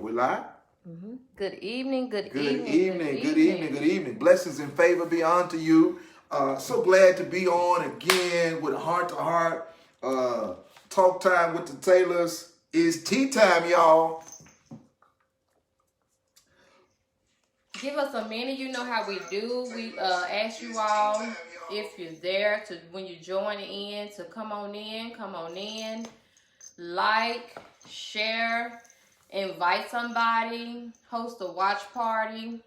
We live? Mm-hmm. Good evening, good evening. Blessings and favor be unto you. So glad to be on again with a heart-to-heart. Talk time with the Taylors. It's tea time, y'all. Give us a minute. You know how we do. We ask you all, if you're there, to when you join in, to come on in, like, share, invite somebody, host a watch party.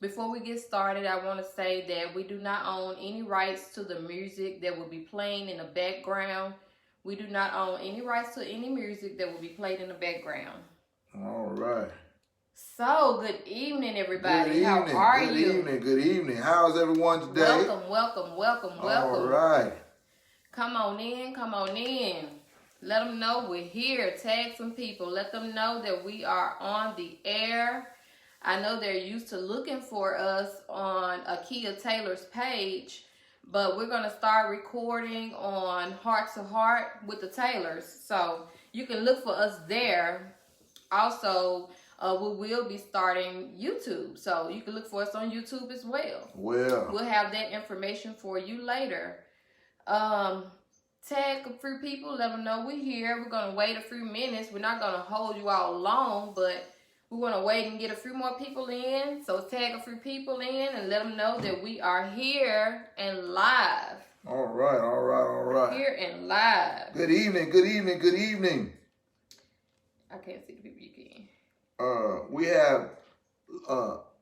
Before we get started, I want to say that we do not own any rights to the music that will be playing in the background. We do not own any rights to any music that will be played in the background. All right. So, good evening, everybody. How are you? Good evening. How's everyone today? Welcome. All right. Come on in. Let them know we're here. Tag some people. Let them know that we are on the air. I know they're used to looking for us on Akia Taylor's page, but we're going to start recording on Heart to Heart with the Taylors. So you can look for us there. Also, we will be starting YouTube. So you can look for us on YouTube as well. We'll have that information for you later. Tag a few people, let them know we're here. We're going to wait a few minutes. We're not going to hold you all long, but we want to wait and get a few more people in. So tag a few people in and let them know that we are here and live. All right. Here and live. Good evening. I can't see the people you can. We have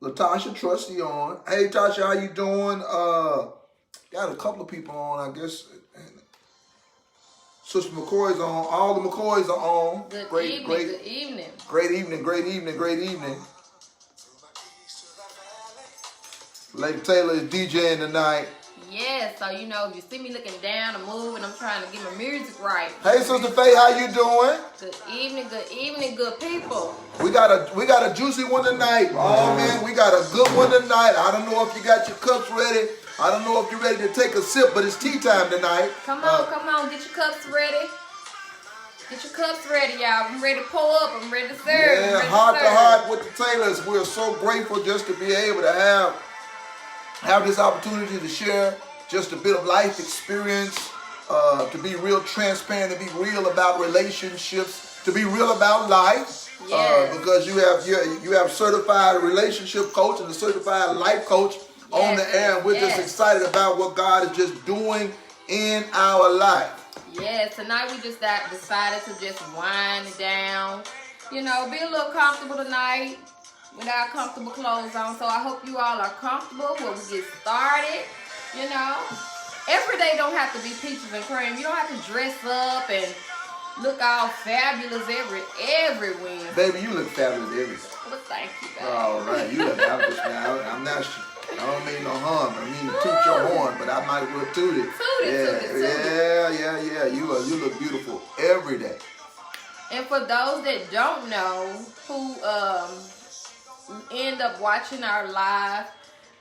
Latasha Trusty on. Hey, Tasha, how you doing? Got a couple of people on, I guess. Sister McCoy's on. All the McCoys are on. Good evening. Great evening. Lady Taylor is DJing tonight. Yeah, so you know, if you see me looking down and moving, I'm trying to get my music right. Hey, Sister Faye, how you doing? Good evening, good people. We got a juicy one tonight. Oh man, we got a good one tonight. I don't know if you got your cups ready. I don't know if you're ready to take a sip, but it's tea time tonight. Come on, get your cups ready. Get your cups ready, y'all. I'm ready to pull up. I'm ready to serve. Yeah, heart to heart with the Taylors. We're so grateful just to be able to have this opportunity to share just a bit of life experience, to be real transparent, to be real about relationships, to be real about life. Yes. Because you have certified relationship coach and a certified life coach on the air, and we're just excited about what God is just doing in our life. Yeah, tonight we just decided to just wind it down. You know, be a little comfortable tonight with our comfortable clothes on. So I hope you all are comfortable when we get started. You know, every day don't have to be peaches and cream. You don't have to dress up and look all fabulous every Wednesday. Baby, you look fabulous every day. Well, thank you, baby. All right, you look fabulous now. I'm not sure. I don't mean no harm. I mean toot your horn, but I might as well toot it. Toot it. Yeah. You look beautiful every day. And for those that don't know, who end up watching our live,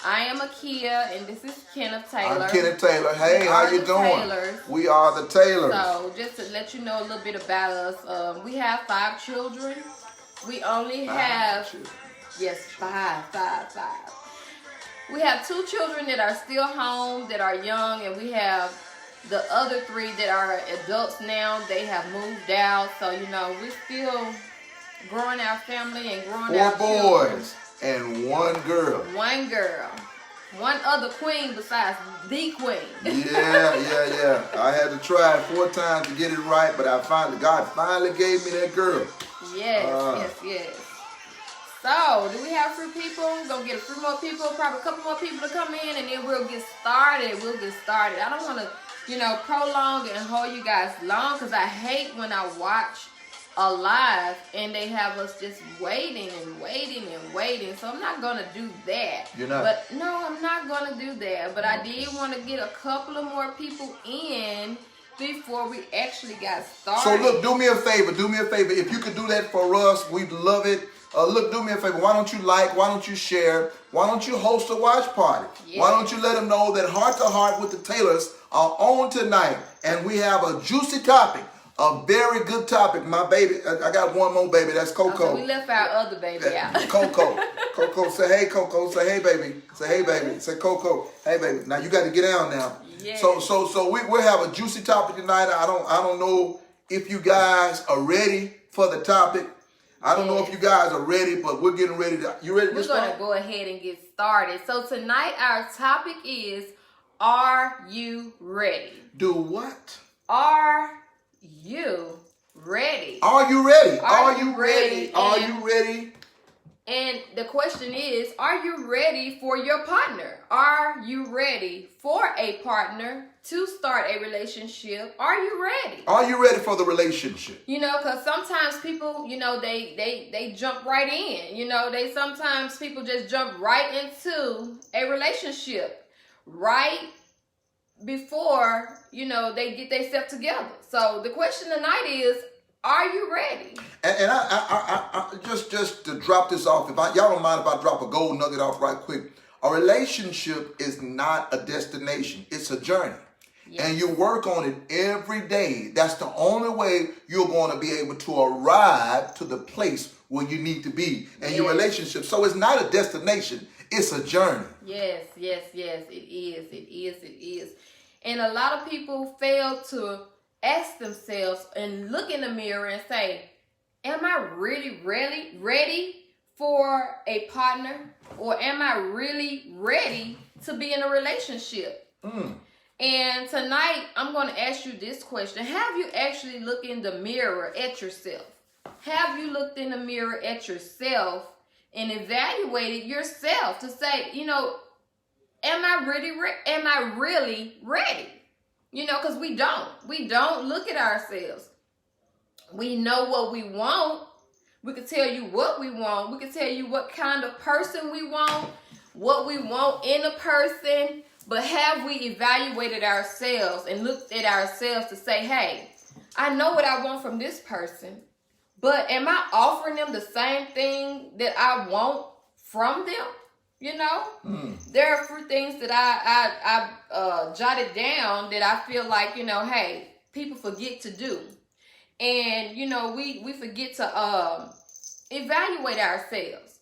I am Akia, and this is Kenneth Taylor. I'm Kenneth Taylor. Hey, how you doing? Taylors. We are the Taylors. So just to let you know a little bit about us, we have 5 children. We only have five. We have 2 children that are still home, that are young, and we have the other 3 that are adults now. They have moved out, so you know we're still growing our family and growing our 4 children. boys and 1 girl. 1 girl. 1 other queen besides the queen. Yeah. I had to try 4 times to get it right, but God finally gave me that girl. Yes. So, do we have a few people? We're going to get a few more people, probably a couple more people to come in, and then we'll get started. I don't want to, prolong it and hold you guys long, because I hate when I watch a live and they have us just waiting. So, I'm not going to do that. You're not? But, no, I'm not going to do that. But I did want to get a couple of more people in before we actually got started. So, look, do me a favor. If you could do that for us, we'd love it. Look, do me a favor. Why don't you like? Why don't you share? Why don't you host a watch party? Yes. Why don't you let them know that Heart to Heart with the Taylors are on tonight, and we have a juicy topic A very good topic. My baby, I got one more baby. That's Coco. Okay, we left our other baby out. Coco. Coco, say hey, Coco. Say hey, baby. Say hey, baby. Say Coco. Hey, baby. Now you got to get down now. Yes. So we'll have a juicy topic tonight. I don't know if you guys are ready for the topic. I don't know if you guys are ready, but we're getting ready to. You ready to We're start? going to go ahead and get started. So tonight our topic is, are you ready? Do what? Are you ready? Are you ready? Are you ready? Are you ready? And the question is, are you ready for your partner? Are you ready for a partner to start a relationship? Are you ready? Are you ready for the relationship? You know, because sometimes people, you know, they jump right in. You know, sometimes people just jump right into a relationship right before, you know, they get themselves together. So the question tonight is, are you ready? And I just to drop this off, y'all don't mind if I drop a gold nugget off right quick. A relationship is not a destination; it's a journey, and you work on it every day. That's the only way you're going to be able to arrive to the place where you need to be in your relationship. So it's not a destination; it's a journey. Yes, it is. And a lot of people fail to ask themselves and look in the mirror and say, am I really ready for a partner? Or am I really ready to be in a relationship? And tonight, I'm going to ask you this question. Have you actually looked in the mirror at yourself? Have you looked in the mirror at yourself and evaluated yourself to say, you know, am I really ready? You know, because we don't look at ourselves. We know what we want. We can tell you what we want. We can tell you what kind of person we want, what we want in a person. But have we evaluated ourselves and looked at ourselves to say, hey, I know what I want from this person, but am I offering them the same thing that I want from them? You know, there are a few things that I jotted down that I feel like, you know, hey, people forget to do. And, you know, we forget to evaluate ourselves.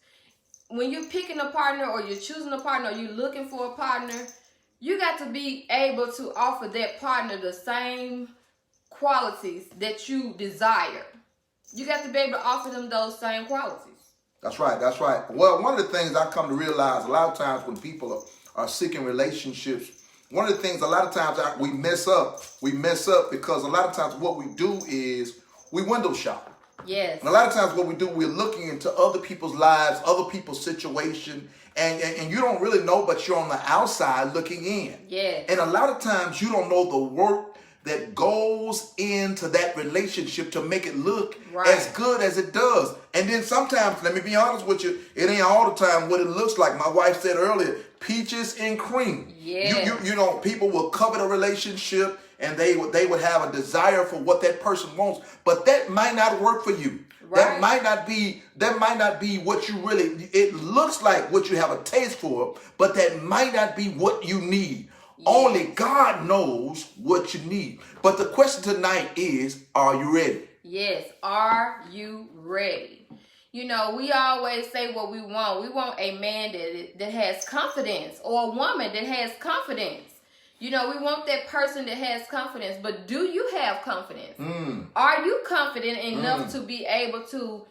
When you're picking a partner or you're choosing a partner or you're looking for a partner, you got to be able to offer that partner the same qualities that you desire. You got to be able to offer them those same qualities. That's right. Well, one of the things I come to realize a lot of times when people are seeking relationships, one of the things a lot of times we mess up because a lot of times what we do is we window shop. Yes. And a lot of times what we do, we're looking into other people's lives, other people's situation, and you don't really know, but you're on the outside looking in. Yes. And a lot of times you don't know the work that goes into that relationship to make it look as good as it does. And then sometimes, let me be honest with you, it ain't all the time what it looks like. My wife said earlier, peaches and cream. Yeah. You know, people will covet a relationship and they would have a desire for what that person wants, but that might not work for you. Right. That might not be what you really, it looks like what you have a taste for, but that might not be what you need. Yes. Only God knows what you need. But the question tonight is, are you ready? Yes, are you ready? You know, we always say what we want. We want a man that has confidence, or a woman that has confidence. You know, we want that person that has confidence. But do you have confidence? Are you confident enough to be able to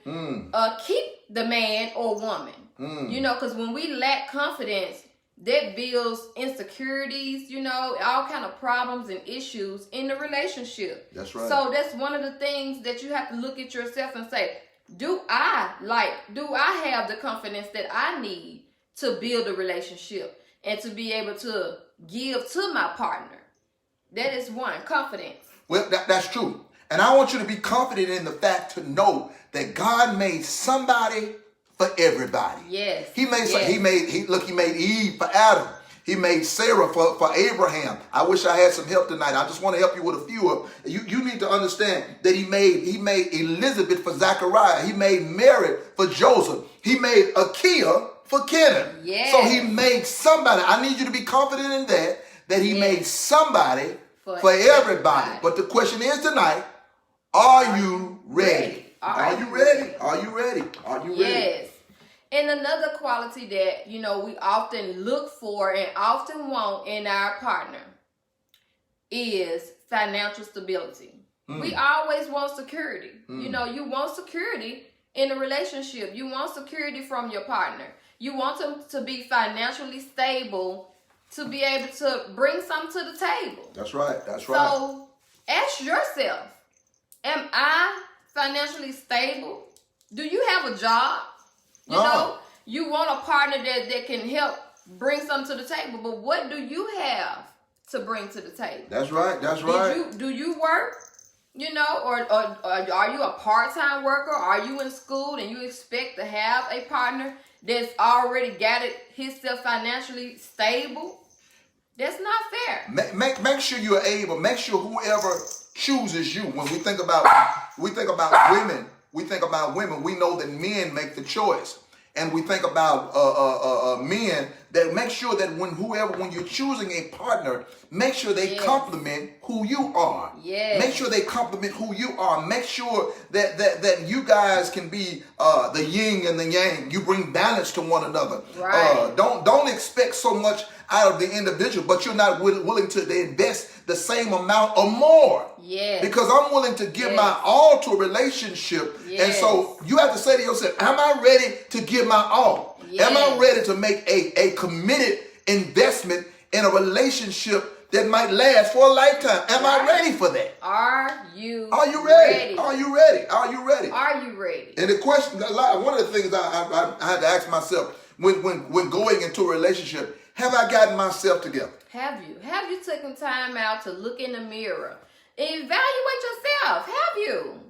keep the man or woman? You know, because when we lack confidence, that builds insecurities, you know, all kind of problems and issues in the relationship. That's right. So that's one of the things that you have to look at yourself and say, do I have the confidence that I need to build a relationship and to be able to give to my partner? That is one, confidence. Well, that's true. And I want you to be confident in the fact to know that God made somebody for everybody. Yes. He made Eve for Adam. He made Sarah for Abraham. I wish I had some help tonight. I just want to help you with a few of them. You need to understand that he made Elizabeth for Zachariah. He made Mary for Joseph. He made Akia for Kenan. Yes. So he made somebody. I need you to be confident in that he made somebody for everybody. But the question is tonight, Are you ready? Are Are you you ready? ready? Are you ready? Are you ready? Yes. And another quality that, we often look for and often want in our partner is financial stability. We always want security. You want security in a relationship. You want security from your partner. You want them to be financially stable to be able to bring something to the table. That's right. That's right. So ask yourself, am I financially stable? Do you have a job? You want a partner that can help bring something to the table, but what do you have to bring to the table? That's right. That's right. Do you work? Or are you a part-time worker? Are you in school and you expect to have a partner that's already got himself financially stable? That's not fair. Make sure you're able. Make sure whoever chooses you. When we think about women, we know that men make the choice. And we think about men, that make sure that when you're choosing a partner, make sure they complement who you are. Yes. Make sure they complement who you are. Make sure that you guys can be the yin and the yang. You bring balance to one another. Right. Don't expect so much out of the individual, but you're not willing to invest the same amount or more. Yes. Because I'm willing to give my all to a relationship. Yes. And so you have to say to yourself, am I ready to give my all? Yes. Am I ready to make a committed investment in a relationship that might last for a lifetime? Am I ready for that? Are you ready? Are you ready? Are you ready? Are you ready? And the question, one of the things I had to ask myself when going into a relationship, have I gotten myself together? Have you taken time out to look in the mirror? Evaluate yourself. Have you?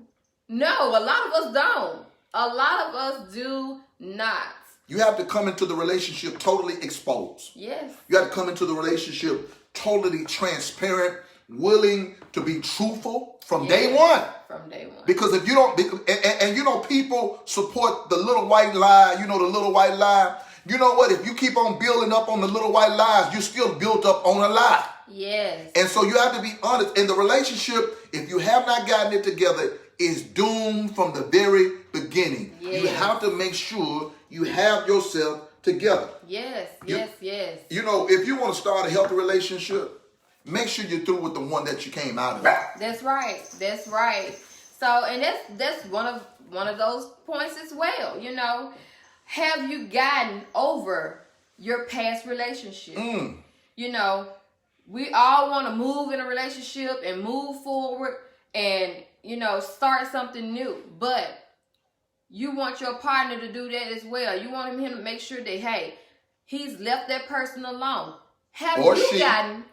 No, a lot of us don't. A lot of us do not. You have to come into the relationship totally exposed. Yes. You have to come into the relationship totally transparent, willing to be truthful from day one. From day one. Because if you don't, and people support the little white lie, the little white lie. You know what? If you keep on building up on the little white lies, you're still built up on a lie. Yes. And so you have to be honest. In the relationship, if you have not gotten it together, it's doomed from the very beginning. Yes. You have to make sure you have yourself together. Yes. Yes. If you want to start a healthy relationship, make sure you're through with the one that you came out of. That's right. So, and that's one of those points as well. Have you gotten over your past relationship? We all want to move in a relationship and move forward and, start something new. But you want your partner to do that as well. You want him to make sure that, hey, he's left that person alone. Have you gotten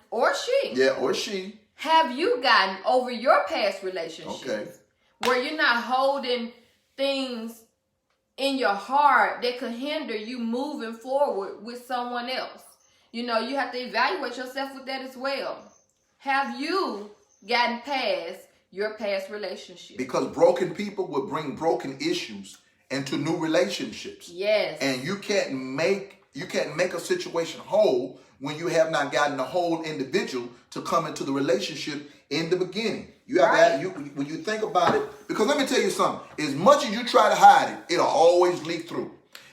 over your past relationships? Okay. Where you're not holding things in your heart that could hinder you moving forward with someone else. You have to evaluate yourself with that as well. Have you gotten past your past relationship? Because broken people will bring broken issues into new relationships. Yes. And you can't make a situation whole when you have not gotten the whole individual to come into the relationship in the beginning. You have to when you think about it, because let me tell you something. As much as you try to hide it, it'll always leak through.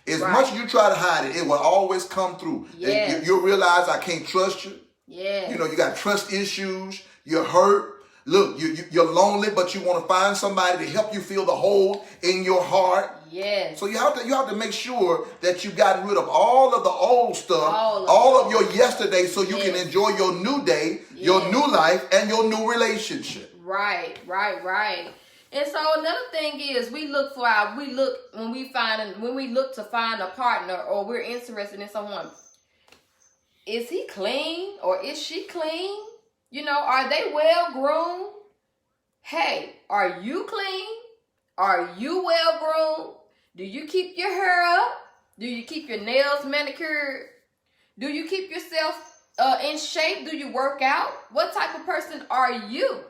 As much as you try to hide it, it will always come through. Yes. You'll realize I can't trust you. Yeah. You got trust issues. You're hurt. Look, you're lonely, but you want to find somebody to help you feel the hole in your heart. Yes. So you have to make sure that you've gotten rid of all of the old stuff, all of your yesterday, so you can enjoy your new day, your new life, and your new relationship. Right. And so another thing is when we look to find a partner or we're interested in someone, is he clean or is she clean? Are they well groomed? Hey, are you clean? Are you well groomed? Do you keep your hair up? Do you keep your nails manicured? Do you keep yourself in shape? Do you work out? What type of person are you?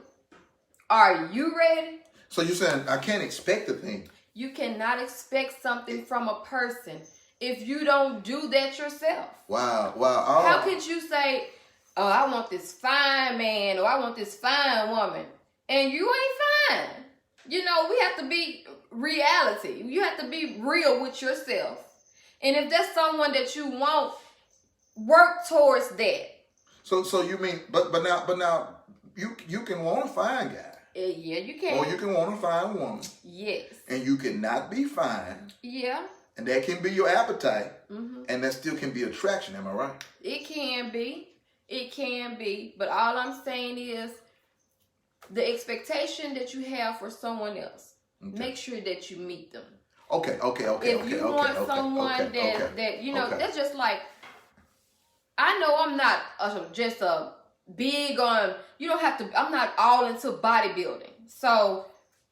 Are you ready? So you're saying I can't expect a thing. You cannot expect something from a person if you don't do that yourself. Wow. How could you say, I want this fine man or I want this fine woman, and you ain't fine? You know, we have to be reality. You have to be real with yourself. And if that's someone that you want, work towards that. So you mean, but now you can want a fine guy. Yeah, you can. Or you can want a fine woman. Yes. And you cannot be fine. Yeah. And that can be your appetite. Mm-hmm. And that still can be attraction. Am I right? It can be. It can be. But all I'm saying is the expectation that you have for someone else, make sure that you meet them. Okay. If you want someone that you know, that's just like, I know I'm not just a big on, you don't have to, I'm not all into bodybuilding. So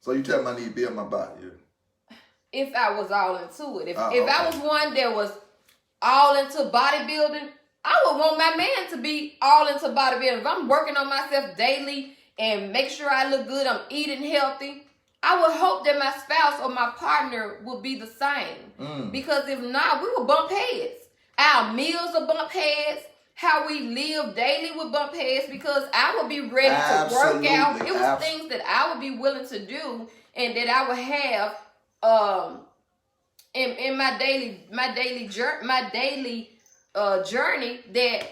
you tell me I need to build my body. Yeah. If I was all into it. If I was one that was all into bodybuilding, I would want my man to be all into bodybuilding. If I'm working on myself daily and make sure I look good, I'm eating healthy, I would hope that my spouse or my partner would be the same. Because if not, we will bump heads. Our meals will bump heads. How we live daily would bump heads, because I would be ready to work out. It was things that I would be willing to do and that I would have in my daily journey that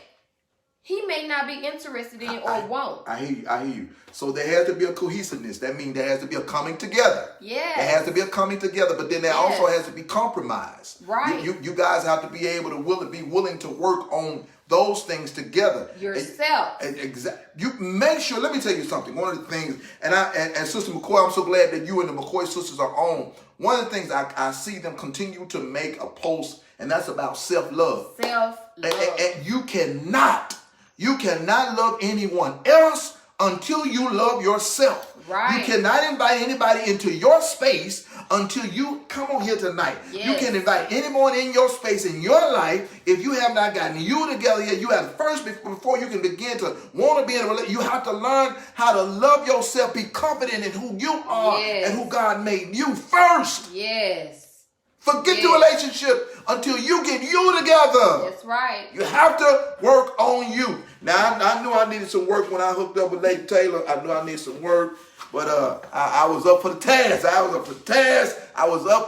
he may not be interested in or won't. I hear you. So there has to be a cohesiveness. That means there has to be a coming together. Yeah. There has to be a coming together, but then there also has to be compromise. Right. You guys have to be able to be willing to work on those things together. Yourself. Exactly. You make sure, let me tell you something. One of the things, and Sister McCoy, I'm so glad that you and the McCoy sisters are on. One of the things I see them continue to make a post, and that's about self-love. Self-love. And you cannot love anyone else until you love yourself. Right. You cannot invite anybody into your space until you come on here tonight. Yes. You can invite anyone in your space in your life. If you have not gotten you together yet, you have first, before you can begin to want to be in a relationship, you have to learn how to love yourself, be confident in who you are and who God made you first. Yes. Forget the relationship until you get you together. That's right. You have to work on you. Now, I knew I needed some work when I hooked up with Lady Taylor. I knew I needed some work, but I was up for the task. I was up for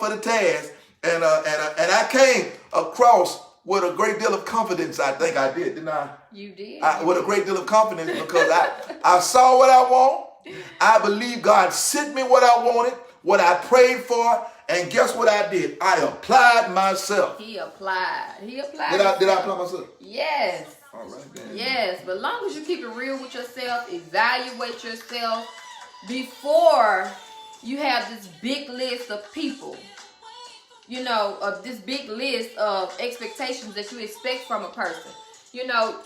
the task, and I came across with a great deal of confidence. I think I did, didn't I? You did. With a great deal of confidence, because I saw what I want. I believe God sent me what I wanted, what I prayed for. And guess what I did? I applied myself. He applied. Did I apply myself? Yes. All right, then. Yes, but as long as you keep it real with yourself, evaluate yourself before you have this big list of people, you know, of this big list of expectations that you expect from a person. You know,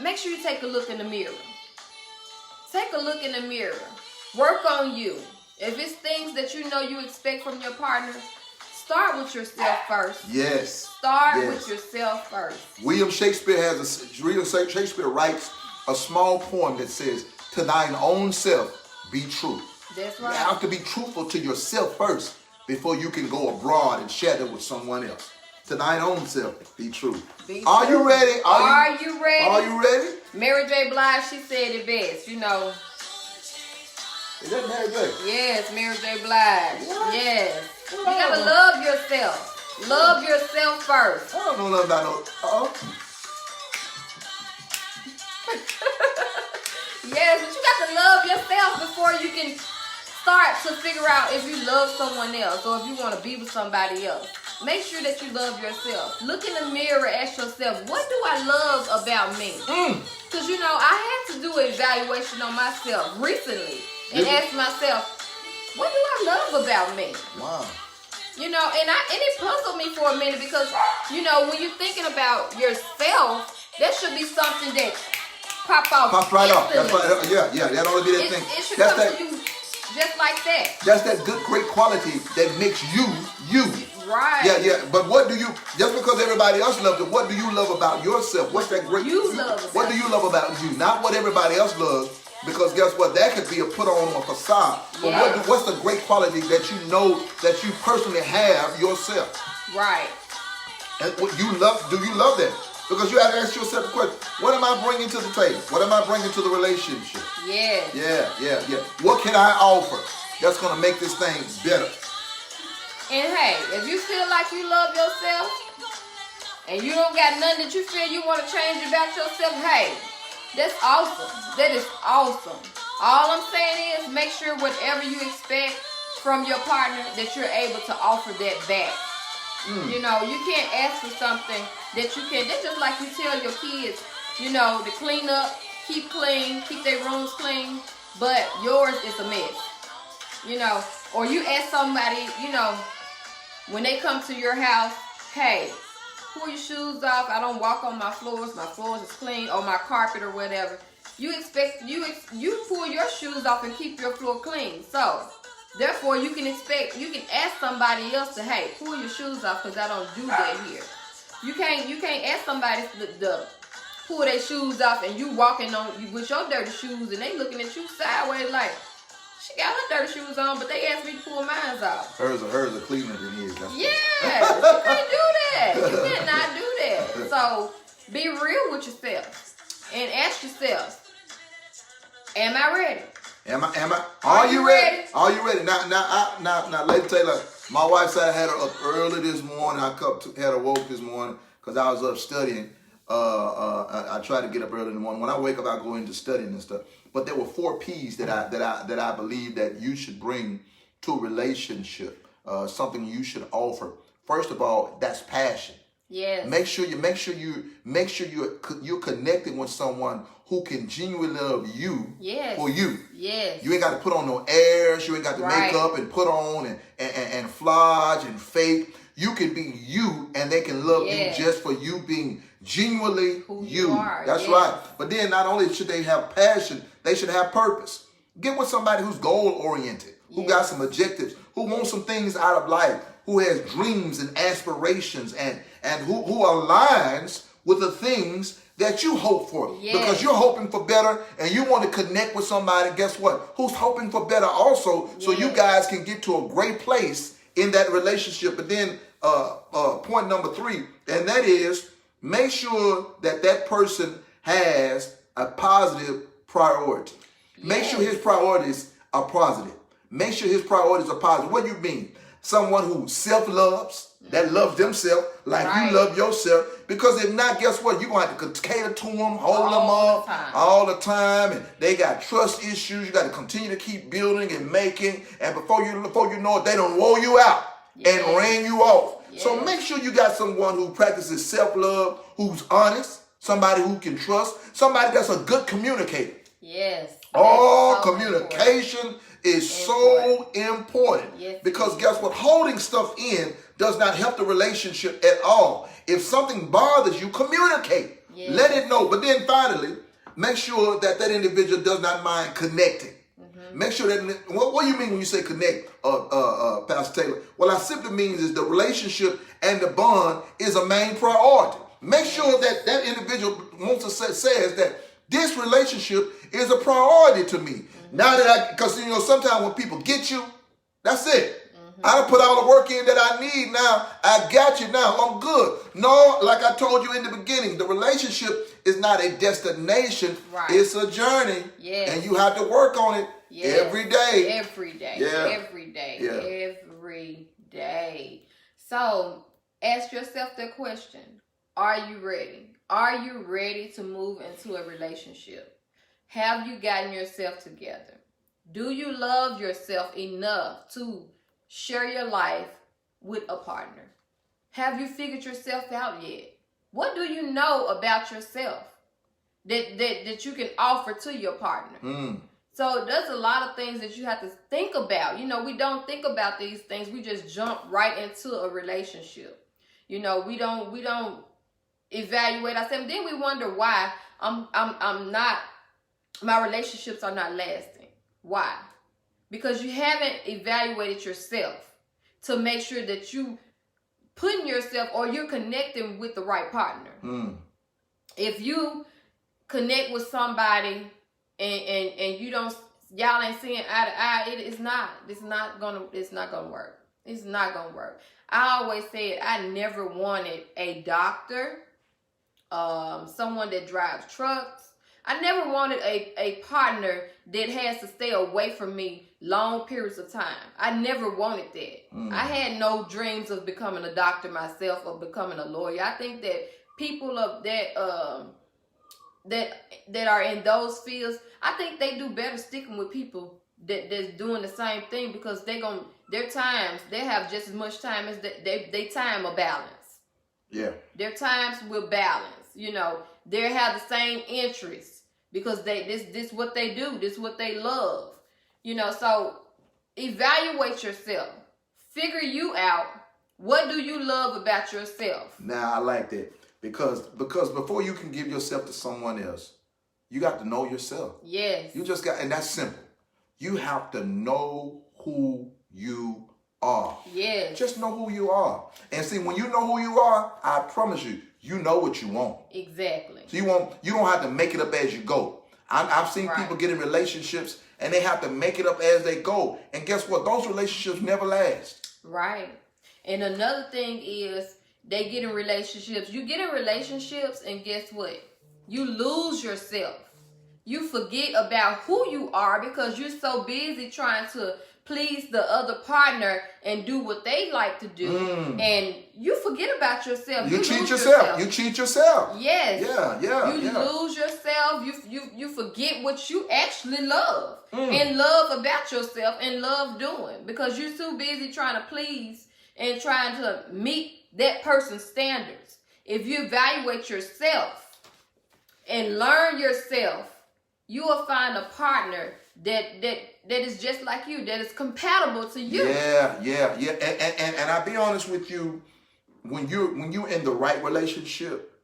make sure you take a look in the mirror. Take a look in the mirror. Work on you. If it's things that you know you expect from your partner, start with yourself first. Yes. Start with yourself first. William Shakespeare writes a small poem that says, "To thine own self be true." That's right. You have to be truthful to yourself first before you can go abroad and share that with someone else. To thine own self be true. Are you ready? Are you ready? Are you ready? Mary J. Blige, she said it best, you know. Is that Mary J? Yes, Mary J. Blige. What? Yes. You gotta love yourself. Love yourself first. I don't know nothing about no. Yes, but you got to love yourself before you can start to figure out if you love someone else or if you want to be with somebody else. Make sure that you love yourself. Look in the mirror, ask yourself, what do I love about me? Because, you know, I had to do an evaluation on myself recently and ask myself, what do I love about me? Wow. You know, and it puzzled me for a minute because, you know, when you're thinking about yourself, that should be something that pops right off. That's right. Yeah. That ought to be that thing. It should come to you just like that. That's that good, great quality that makes you. Right. Yeah. But what do you? Just because everybody else loves it, what do you love about yourself? What's that great? What do you love about you? Not what everybody else loves. Because guess what? That could be a put on a facade. But what's the great quality that you know that you personally have yourself? Right. And what you love? Do you love that? Because you have to ask yourself the question: what am I bringing to the table? What am I bringing to the relationship? Yeah. Yeah. What can I offer? that's going to make this thing better. And hey, if you feel like you love yourself and you don't got nothing that you feel you want to change about yourself, hey, that's awesome. That is awesome. All I'm saying is make sure whatever you expect from your partner that you're able to offer that back. You know, you can't ask for something that you can. That's just like you tell your kids, you know, to clean up, keep clean, keep their rooms clean, but yours is a mess. You know, or you ask somebody, you know, when they come to your house, hey, pull your shoes off. I don't walk on my floors. My floors is clean, or my carpet or whatever. You expect you pull your shoes off and keep your floor clean. So therefore, you can ask somebody else to, hey, pull your shoes off because I don't do that here. You can't ask somebody to pull their shoes off and you walking on with your dirty shoes and they looking at you sideways like, she got her dirty shoes on, but they asked me to pull mine off. Hers are cleaner than his. Yeah, you can't do that. You cannot do that. So be real with yourself and ask yourself, am I ready? Am I? Are you ready? Are you ready? Now, Lady Taylor, my wife said I had her up early this morning. I had her woke this morning because I was up studying. I try to get up early in the morning. When I wake up, I go into studying and stuff. But there were 4 P's that I believe that you should bring to a relationship. Something you should offer. First of all, that's passion. Yes. Make sure you're connecting with someone who can genuinely love you for you. Yes. You ain't got to put on no airs. You ain't got to make up and put on and flodge and fake. You can be you, and they can love you just for you being genuinely who you are. That's right. But then not only should they have passion, they should have purpose. Get with somebody who's goal-oriented, who got some objectives, who wants some things out of life, who has dreams and aspirations, and who aligns with the things that you hope for. Because you're hoping for better and you want to connect with somebody, guess what? Who's hoping for better also, so you guys can get to a great place in that relationship. But then point number 3, and that is make sure that person has a positive priority. Make sure his priorities are positive. Make sure his priorities are positive. What do you mean? Someone who self-loves, that loves themselves like you love yourself. Because if not, guess what? You're going to have to cater to them, hold them up all the time. And they got trust issues. You got to continue to keep building and making. And before you know it, they don't roll you out and ring you off. So make sure you got someone who practices self-love, who's honest, somebody who can trust, somebody that's a good communicator. Yes. Oh, communication is so important. Because guess what? Holding stuff in does not help the relationship at all. If something bothers you, communicate. Let it know. But then finally, make sure that individual does not mind connecting. Make sure that, what do you mean when you say connect, Pastor Taylor? What I simply means is the relationship and the bond is a main priority. Make sure that individual says that this relationship is a priority to me. Now that because sometimes when people get you, that's it. I done put all the work in that I need now. I got you now. I'm good. No, like I told you in the beginning, the relationship is not a destination. It's a journey. And you have to work on it every day. Every day. So ask yourself the question. Are you ready? Are you ready to move into a relationship? Have you gotten yourself together? Do you love yourself enough to share your life with a partner? Have you figured yourself out yet? What do you know about yourself that you can offer to your partner? So there's a lot of things that you have to think about. We don't think about these things. We just jump right into a relationship. We don't evaluate ourselves. Then we wonder why my relationships are not lasting. Why? Because you haven't evaluated yourself to make sure that you putting yourself or you're connecting with the right partner. If you connect with somebody and y'all ain't seeing eye to eye, it's not gonna work. It's not gonna work. I always said I never wanted a doctor, someone that drives trucks. I never wanted a partner that has to stay away from me long periods of time. I never wanted that. I had no dreams of becoming a doctor myself or becoming a lawyer. I think that people of that are in those fields, I think they do better sticking with people that's doing the same thing, because they have just as much time as they time a balance. Yeah. Their times will balance. You know, they have the same interests because this what they do. This what they love. You know, so evaluate yourself. Figure you out. What do you love about yourself? Now I like that. Because before you can give yourself to someone else, you got to know yourself. Yes. You just got, and that's simple. You have to know who you are. Yes. Just know who you are. And see, when you know who you are, I promise you, you know what you want. Exactly. So you don't have to make it up as you go. I've seen Right. people get in relationships and they have to make it up as they go. And guess what? Those relationships never last. Right. And another thing is, they get in relationships. You get in relationships and guess what? You lose yourself. You forget about who you are because you're so busy trying to please the other partner and do what they like to do. And you forget about yourself. You lose cheat yourself. You cheat yourself. Yes. Yeah. You lose yourself. You forget what you actually love and love about yourself and love doing, because you're too busy trying to please and trying to meet that person's standards. If you evaluate yourself and learn yourself, you will find a partner that is just like you, that is compatible to you. Yeah. And I'll be honest with you, when you're in the right relationship,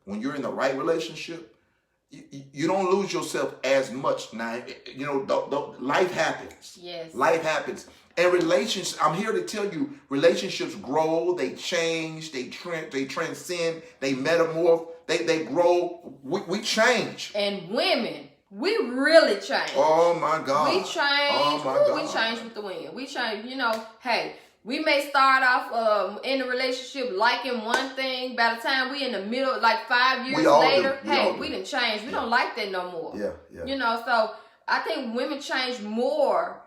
you don't lose yourself as much. Now, you know, life happens. Yes. Life happens. And relationships, I'm here to tell you, relationships grow, they change, they transcend, they metamorph, they grow. We change. And women, we really change. Oh my God. We change. Oh my God. We change with the wind. We change, you know, hey, we may start off in a relationship liking one thing. By the time we in the middle, like 5 years later, we done changed. We don't like that no more. Yeah. You know, so I think women change more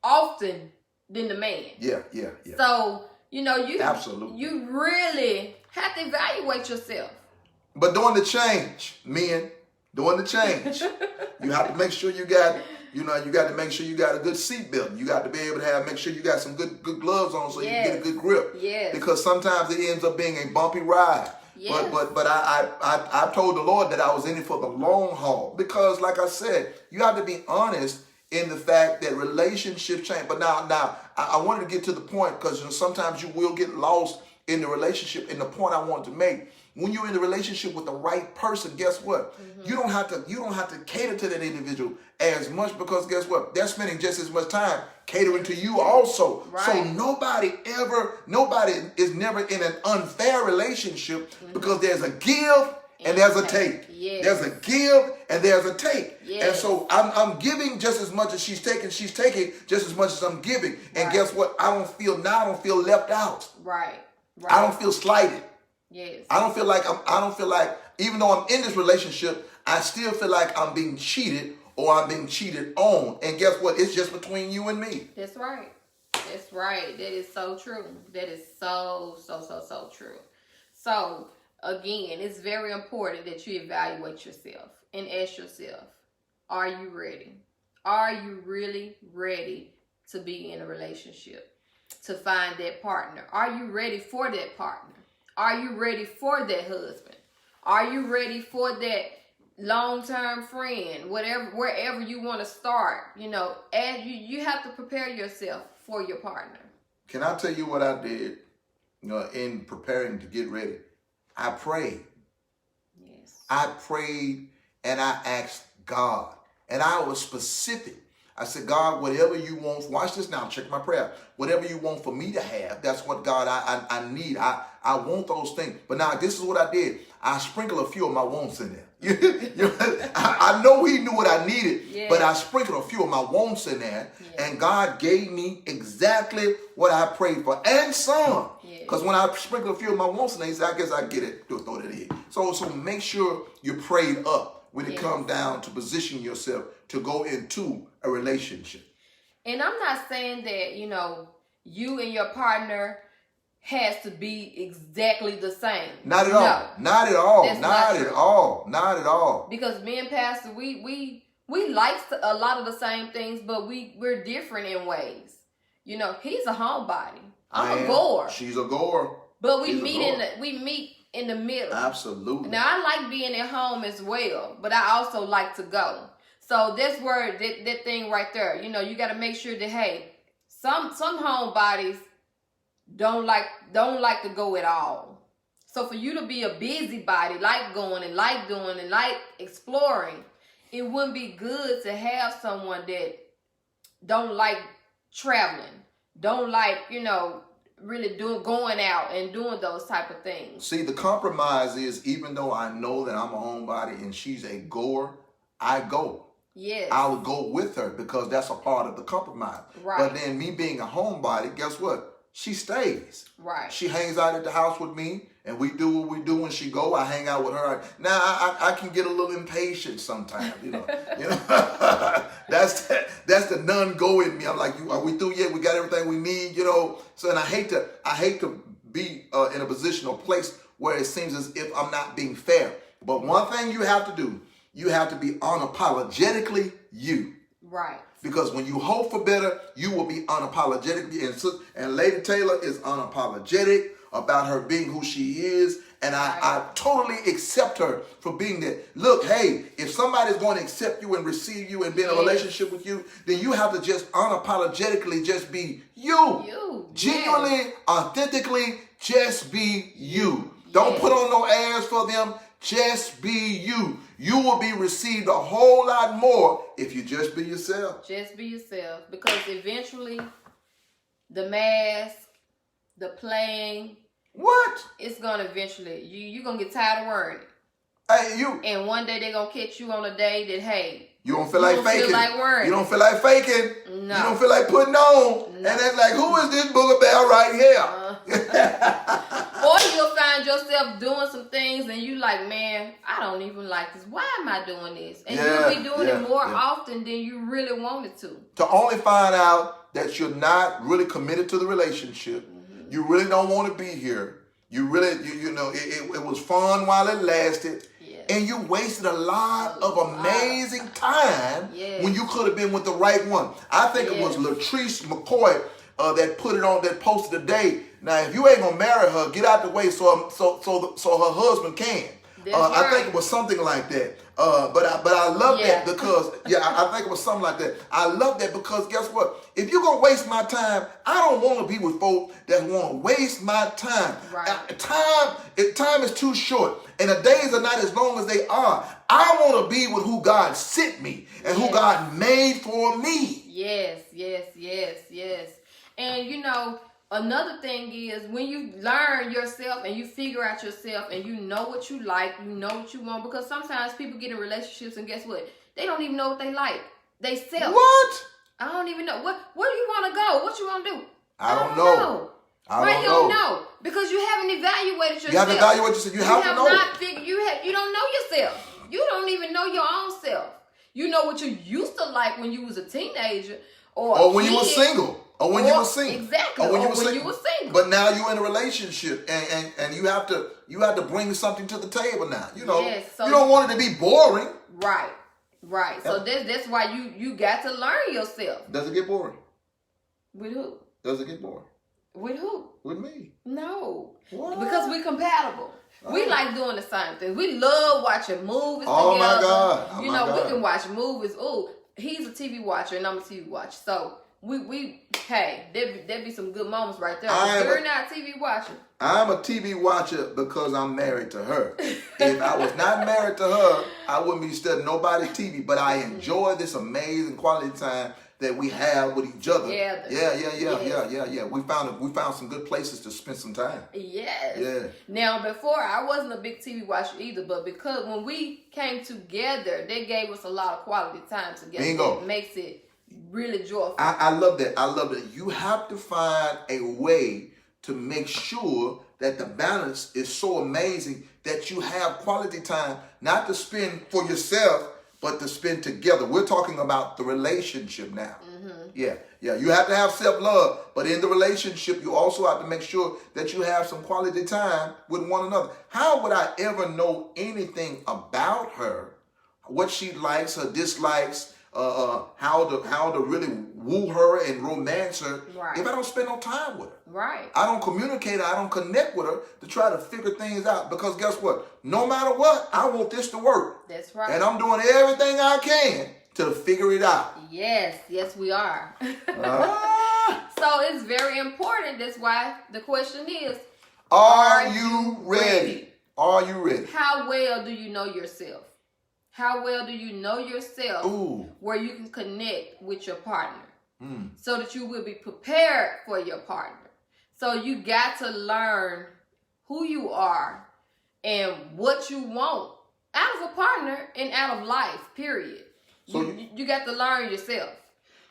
often than the man. Yeah. So, you know, Absolutely. you really have to evaluate yourself. But during the change, men, you have to make sure you got to make sure you got a good seatbelt. You got to be able to make sure you got some good gloves on so you can get a good grip. Yes. Because sometimes it ends up being a bumpy ride. Yes. But I told the Lord that I was in it for the long haul. Because like I said, you have to be honest in the fact that relationships change. But now I wanted to get to the point, because sometimes you will get lost in the relationship. And the point I wanted to make, when you're in a relationship with the right person, guess what? You don't have to cater to that individual as much, because guess what? They're spending just as much time catering to you also. Right. So nobody is never in an unfair relationship, because there's a give and there's a take. Yes. There's a give and there's a take. Yes. And so I'm giving just as much as she's taking just as much as I'm giving. And Right. guess what? I don't feel left out. Right. I don't feel slighted. Yes. I don't feel like even though I'm in this relationship, I still feel like I'm being cheated or I'm being cheated on. And guess what? It's just between you and me. That's right. That's right. That is so true. That is so true. So, again, it's very important that you evaluate yourself and ask yourself, are you ready? Are you really ready to be in a relationship, to find that partner? Are you ready for that partner? Are you ready for that husband? Are you ready for that long-term friend? Wherever you want to start, you know, and you have to prepare yourself for your partner. Can I tell you what I did, in preparing to get ready? I prayed. Yes. I prayed and I asked God. And I was specific. I said, God, whatever you want, watch this now, check my prayer. Whatever you want for me to have, that's what, God, I need. I want those things. But now this is what I did. I sprinkled a few of my wants in there. I know he knew what I needed, yes. but I sprinkled a few of my wants in there. Yes. And God gave me exactly what I prayed for and some. Because when I sprinkled a few of my wants in there, he said, I guess I get it. Throw that in. So make sure you prayed up when it comes down to position yourself to go into a relationship. And I'm not saying that, you and your partner has to be exactly the same. Not at all. Not at all. Not at all. Not at all. Because me and Pastor, we like a lot of the same things, but we're different in ways. He's a homebody. I'm a goer. She's a goer. But we meet in the middle. Absolutely. Now I like being at home as well, but I also like to go. So that's where that thing right there. You got to make sure that, hey, some homebodies don't like to go at all. So for you to be a busybody, like going and like doing and like exploring, it wouldn't be good to have someone that don't like traveling, don't like, really going out and doing those type of things. See, the compromise is, even though I know that I'm a homebody and she's a goer, I go. Yes. I would go with her because that's a part of the compromise. Right. But then me being a homebody, guess what? She stays. Right. She hangs out at the house with me, and we do what we do. When she go, I hang out with her. Now I can get a little impatient sometimes, That's the non-go in me. I'm like, are we through yet? We got everything we need, So, and I hate to be in a position or place where it seems as if I'm not being fair. But one thing you have to do, you have to be unapologetically you. Right. Because when you hope for better, you will be unapologetically. And Lady Taylor is unapologetic about her being who she is. And I totally accept her for being that. Look, hey, if somebody's going to accept you and receive you and be in a relationship with you, then you have to just unapologetically just be you. You. Genuinely, authentically, just be you. Don't put on no airs for them. Just be you. You will be received a whole lot more if you just be yourself. Just be yourself. Because eventually, the mask, the playing, what? It's going to eventually, you're going to get tired of wearing it. Hey, you. And one day they're going to catch you on a day that, hey, you don't feel like faking. Feel like wearing you don't feel like faking. No. You don't feel like putting on. No. And it's like, who is this booger bear right here? Or you'll find yourself doing some things and you like, man, I don't even like this. Why am I doing this? And you'll be doing it more often than you really wanted to. To only find out that you're not really committed to the relationship. Mm-hmm. You really don't want to be here. You really, it was fun while it lasted. And you wasted a lot of amazing time when you could have been with the right one. I think it was Latrice McCoy that put it on, that posted today. Now, if you ain't gonna marry her, get out the way so her husband can. I think it was something like that. But I love that because I think it was something like that. I love that because guess what? If you're gonna waste my time, I don't want to be with folk that want to waste my time. Right. Time is too short, and the days are not as long as they are. I want to be with who God sent me and who God made for me. Yes. And another thing is when you learn yourself and you figure out yourself and you know what you like, you know what you want, because sometimes people get in relationships and guess what? They don't even know what they like. They self. What? I don't even know. Where do you want to go? What you want to do? I don't know. You don't know because you haven't evaluated yourself. You haven't evaluated yourself. You have to know. You don't know yourself. You don't even know your own self. You know what you used to like when you was a teenager or when you were single. Or when you were single. Exactly. Or when you were single. But now you're in a relationship and you have to bring something to the table now. You don't want it to be boring. Right. So that's why you got to learn yourself. Does it get boring? With who? Does it get boring? With who? With me. No. What? Because we're compatible. We like doing the same thing. We love watching movies together. Oh my God. We can watch movies. Oh, he's a TV watcher and I'm a TV watcher. So there'd be some good moments right there. You're not TV watching. I'm a TV watcher because I'm married to her. If I was not married to her, I wouldn't be studying nobody's TV. But I enjoy this amazing quality time that we have with each other. Yeah. We found some good places to spend some time. Yes. Yeah. Now, before I wasn't a big TV watcher either, but because when we came together, they gave us a lot of quality time together. Bingo. It makes it really joyful. I love that. You have to find a way to make sure that the balance is so amazing that you have quality time, not to spend for yourself, but to spend together. We're talking about the relationship now. Yeah. You have to have self-love, but in the relationship, you also have to make sure that you have some quality time with one another. How would I ever know anything about her, what she likes, her dislikes, how to really woo her and romance her, if I don't spend no time with her? Right. I don't communicate, I don't connect with her to try to figure things out. Because guess what? No matter what, I want this to work. That's right. And I'm doing everything I can to figure it out. Yes, we are. Ah. So it's very important. That's why the question is, Are you ready? Are you ready? How well do you know yourself? How well do you know yourself where you can connect with your partner so that you will be prepared for your partner? So you got to learn who you are and what you want out of a partner and out of life, period. So you got to learn yourself.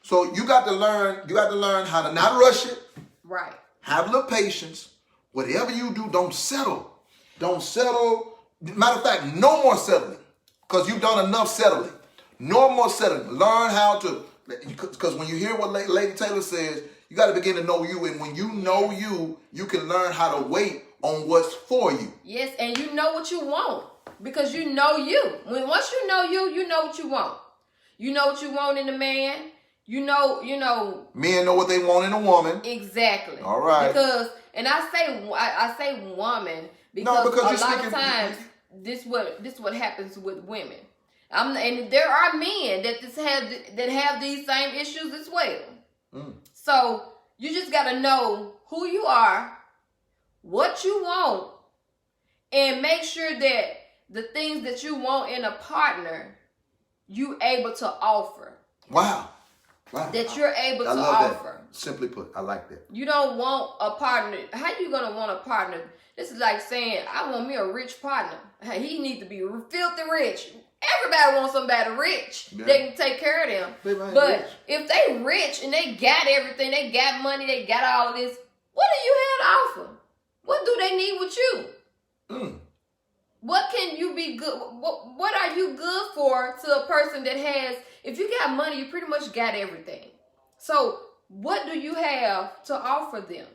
So you got to learn how to not rush it. Right. Have a little patience. Whatever you do, don't settle. Don't settle. Matter of fact, no more settling. Because you've done enough settling. No more settling. Learn how to, because when you hear what Lady Taylor says, you got to begin to know you. And when you know you, you can learn how to wait on what's for you. Yes, and you know what you want. Because you know you. Once you know you, you know what you want. You know what you want in a man. You know. Men know what they want in a woman. Exactly. All right. Because, and I say woman because a lot of times this what happens with women. And there are men that have these same issues as well. So you just gotta know who you are, what you want, and make sure that the things that you want in a partner, you able to offer. Wow. That you're able to offer. That. Simply put, I like that. You don't want a partner. How you gonna want a partner? This is like saying, I want me a rich partner. He needs to be filthy rich. Everybody wants somebody rich. Yeah. They can take care of them. But if they rich and they got everything, they got money, they got all of this, what do you have to offer? What do they need with you? What can you be good? What are you good for to a person that has? If you got money, you pretty much got everything. So what do you have to offer them?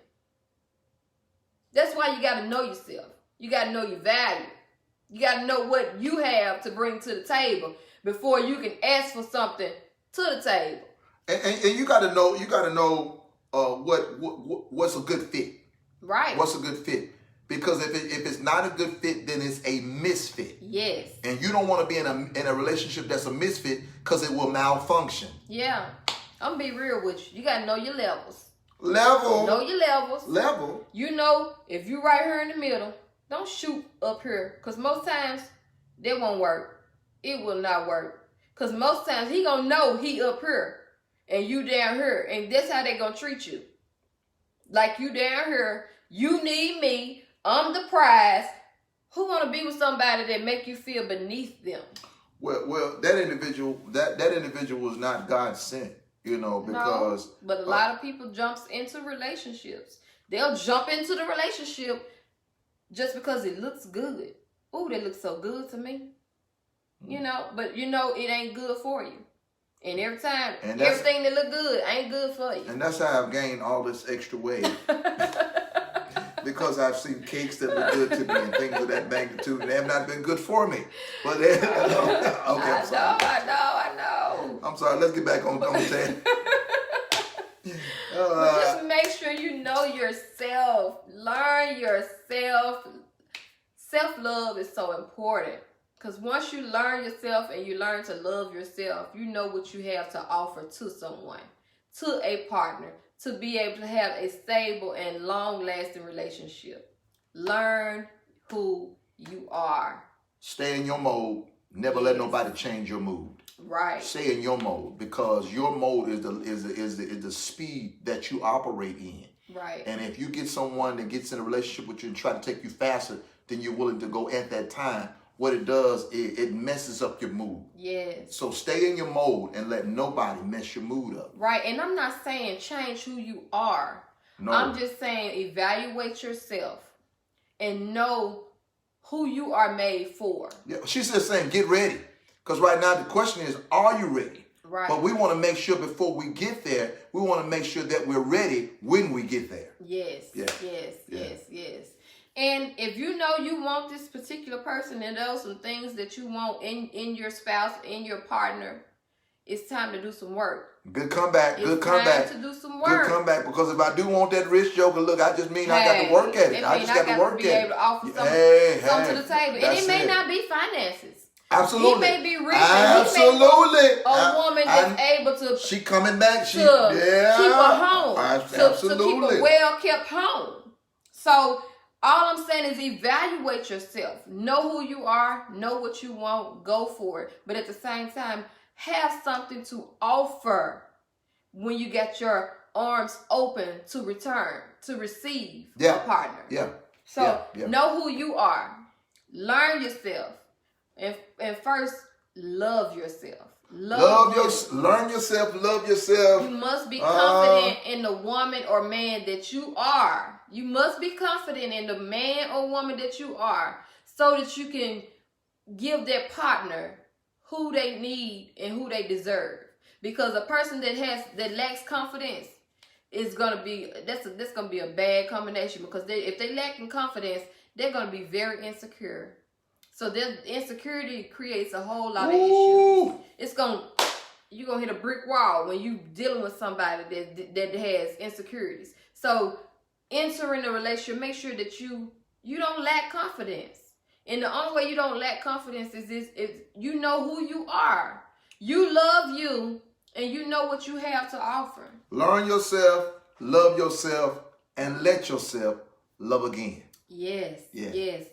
That's why you got to know yourself. You got to know your value. You got to know what you have to bring to the table before you can ask for something to the table. And you got to know. You got to know what's a good fit. Right. What's a good fit? Because if it's not a good fit, then it's a misfit. Yes. And you don't want to be in a relationship that's a misfit because it will malfunction. Yeah. I'm gonna be real with you. You gotta know your levels. Know your levels. Level. You know, if you right here in the middle, don't shoot up here. Because most times, that won't work. It will not work. Because most times, he gonna know he up here. And you down here. And that's how they gonna treat you. Like you down here, you need me, I'm the prize. Who wanna be with somebody that make you feel beneath them? Well, that individual was not God sent. Because... No, but a lot of people jumps into relationships. They'll jump into the relationship just because it looks good. Ooh, that looks so good to me. But it ain't good for you. And every time, everything that look good ain't good for you. And that's how I've gained all this extra weight. Because I've seen cakes that were good to me and things of that magnitude, and they have not been good for me. But okay, I'm sorry. I know. I'm sorry. Let's get back on task. Just make sure you know yourself. Learn yourself. Self-love is so important. Because once you learn yourself and you learn to love yourself, you know what you have to offer to someone, to a partner, to be able to have a stable and long-lasting relationship. Learn who you are. Stay in your mode. Never let nobody change your mood. Right. Stay in your mode, because your mode is the speed that you operate in. Right. And if you get someone that gets in a relationship with you and try to take you faster than you're willing to go at that time, what it does is it messes up your mood. Yes. So stay in your mode and let nobody mess your mood up. Right. And I'm not saying change who you are. No. I'm just saying evaluate yourself and know who you are made for. Yeah. She's just saying get ready. Because right now the question is, are you ready? Right. But we want to make sure before we get there, we want to make sure that we're ready when we get there. Yes, Yeah. yes, Yeah. yes, yes. And if you know you want this particular person and those some things that you want in your spouse, in your partner, it's time to do some work. Good comeback. Good comeback. It's time to do some work. Good comeback. Because if I do want that rich joker, look, I just mean I got to work at it. I just got to work be at able it. to offer something to the table. And it may not be finances. Absolutely. He may be rich. Absolutely. And he may a woman that's able to. She coming back. Keep a home. Absolutely. To keep a well-kept home. So all I'm saying is evaluate yourself. Know who you are. Know what you want. Go for it. But at the same time, have something to offer when you get your arms open to receive a partner. Yeah. So know who you are. Learn yourself. And first, love yourself. Learn yourself. Love yourself. You must be confident in the woman or man that you are. You must be confident in the man or woman that you are, so that you can give that partner who they need and who they deserve. Because a person that lacks confidence is gonna be that's gonna be a bad combination. Because if they lack in confidence, they're gonna be very insecure. So their insecurity creates a whole lot of issues. You're gonna hit a brick wall when you dealing with somebody that has insecurities. So entering a relationship, make sure that you don't lack confidence. And the only way you don't lack confidence is you know who you are. You love you and you know what you have to offer. Learn yourself, love yourself, and let yourself love again. Yes. Yeah. Yes.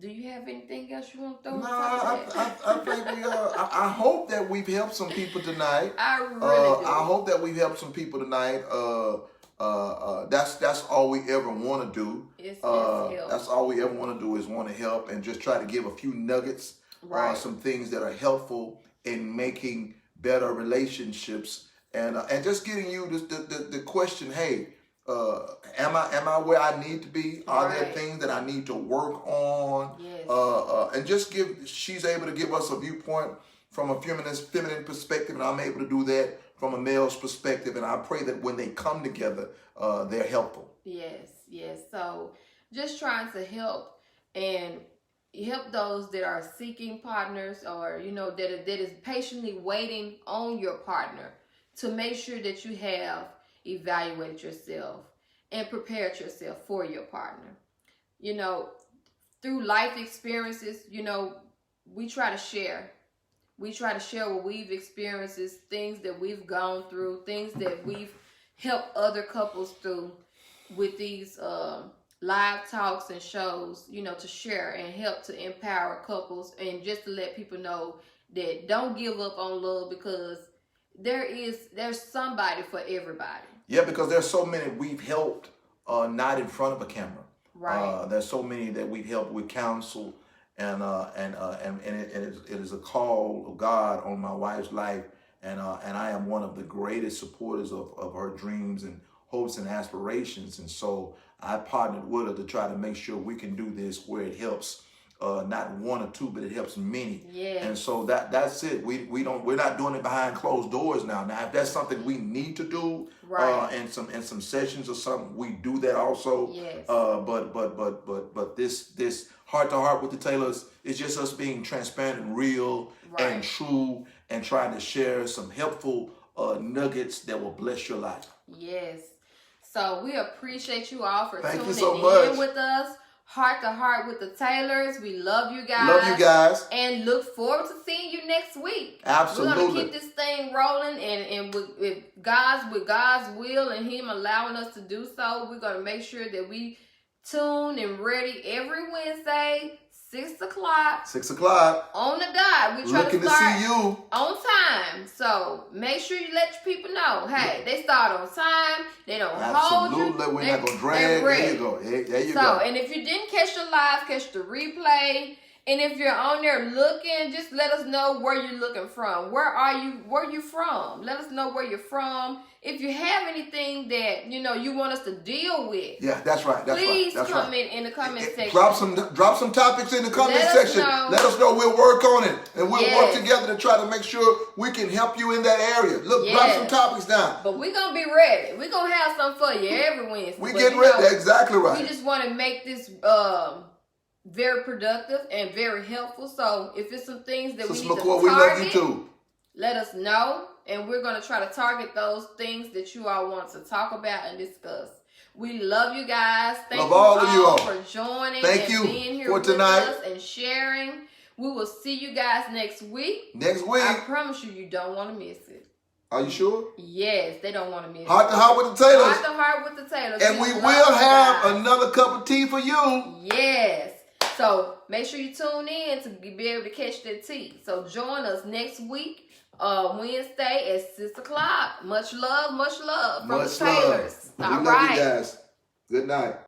Do you have anything else you want to throw? No, I think we are. I hope that we've helped some people tonight. I really do. I hope that we've helped some people tonight. That's all we ever want to do. That's all we ever want to do is want to help and just try to give a few nuggets, some things that are helpful in making better relationships, and just getting you the question, hey. Am I where I need to be? Are there things that I need to work on? Yes. And she's able to give us a viewpoint from a feminine perspective, and I'm able to do that from a male's perspective. And I pray that when they come together, they're helpful. Yes. So just trying to help those that are seeking partners, or that is patiently waiting on your partner, to make sure that you have evaluated yourself and prepared yourself for your partner. Through life experiences, we try to share. We try to share what we've experienced, things that we've gone through, things that we've helped other couples through with these live talks and shows, to share and help to empower couples, and just to let people know that don't give up on love, because there's somebody for everybody. Yeah, because there's so many we've helped not in front of a camera. Right. There's so many that we've helped with counsel, and it is a call of God on my wife's life, and I am one of the greatest supporters of her dreams and hopes and aspirations, and so I partnered with her to try to make sure we can do this where it helps. Not one or two, but it helps many. Yeah. And so that's it. We're not doing it behind closed doors now. Now, if that's something we need to do, in some sessions or something, we do that also. Yes. But this heart to heart with the Taylors is just us being transparent and real and true, and trying to share some helpful nuggets that will bless your life. Yes. So we appreciate you all for tuning in with us. Heart to Heart with the Taylors. We love you guys. Love you guys. And look forward to seeing you next week. Absolutely. We're going to keep this thing rolling, and with God's will and Him allowing us to do so, we're going to make sure that we tune and ready every Wednesday, 6 o'clock. 6 o'clock. On the dot. We try Looking to start see you on time. So make sure you let your people know, hey, they start on time. They don't hold you. Absolutely. We're not going to drag. There you go. There you go. And if you didn't catch the live, catch the replay. And if you're on there looking, just let us know where you're looking from. Where you from? Let us know where you're from. If you have anything that you want us to deal with, yeah, that's right. please That's comment in the comment section. Drop some topics in the comment section. Let us know. We'll work on it, and we'll work together to try to make sure we can help you in that area. Look, drop some topics down. But we're gonna be ready. We're gonna have something for you every Wednesday. We getting ready. Exactly right. We just want to make this very productive and very helpful. So if it's some things that we need to target, we love you too. Let us know, and we're going to try to target those things that you all want to talk about and discuss. We love you guys. Thank you all for joining and being here with us and sharing. We will see you guys next week. I promise you don't want to miss it. Are you sure? Yes, they don't want to miss it. Heart to Heart with the Taylors. Heart to Heart with the Taylors. And we will have another cup of tea for you. Yes. So make sure you tune in to be able to catch that tea. So join us next week, Wednesday at 6 o'clock. Much love from the Taylors. All right. Love you guys. Good night.